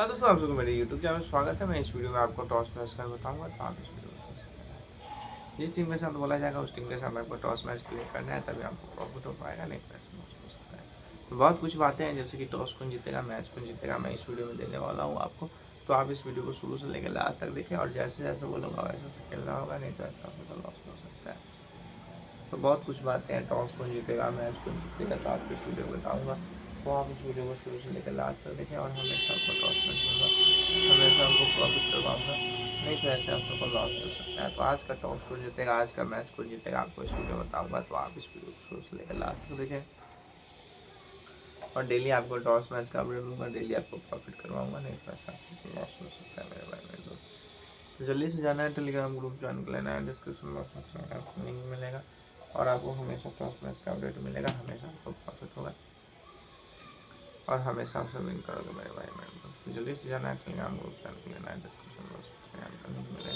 हाँ दोस्तों, आप सबको मेरे यूट्यूब चैनल में स्वागत है। मैं इस वीडियो में आपको टॉस मैच कर बताऊंगा, तो आप इस वीडियो में जिस टीम के साथ बोला जाएगा उस टीम के साथ आपको टॉस मैच क्लियर करना है, तभी आपको प्रॉफिट हो पाएगा, नहीं तो ऐसे लॉस हो सकता है। तो बहुत कुछ बातें हैं, जैसे कि टॉस कौन जीतेगा, मैच कौन जीतेगा, मैं इस वीडियो में देने वाला हूँ आपको। तो आप इस वीडियो को शुरू से लेकर लास्ट तक देखें, और जैसे जैसे बोलूँगा वैसे से खेलना होगा, नहीं तो ऐसा आपको लॉस हो सकता है। तो बहुत कुछ बातें हैं, टॉस कौन जीतेगा, मैच कौन जीतेगा, तो आपको इस वीडियो में बताऊंगा। तो आप इस वीडियो को शुरू से लेकर लास्ट तक देखें, और हमेशा आपको टॉस मैच दूंगा, हमेशा आपको प्रॉफिट करवाऊंगा, नहीं तो ऐसे आप सबको लॉस हो सकता है। तो आज का टॉस कौन जीतेगा, आज का मैच कौन जीतेगा, आपको इस वीडियो में बताऊंगा। तो आप इस वीडियो को शुरू से लेकर लास्ट तक देखें, और डेली आपको टॉस मैच का अपडेट दूंगा, डेली आपको प्रॉफिट करवाऊंगा, नहीं तो ऐसा आपको लॉस हो सकता है मेरे भाई मेरे दोस्त। तो जल्दी से जाना है, टेलीग्राम ग्रुप ज्वाइन कर लेना है, डिस्क्रिप्शन बॉक्स में आपको लिंक मिलेगा, और आपको हमेशा टॉस मैच का अपडेट मिलेगा, हमेशा आपको प्रॉफिट होगा, और हमेशा आप सब विन करोगे मेरे भाई मेरे दोस्त। तो जल्दी से जाना है, टेलीग्राम ग्रुप ज्वाइन कर लेना है, डिस्क्रिप्शन बॉक्स में आपका लिंक मिलेगा।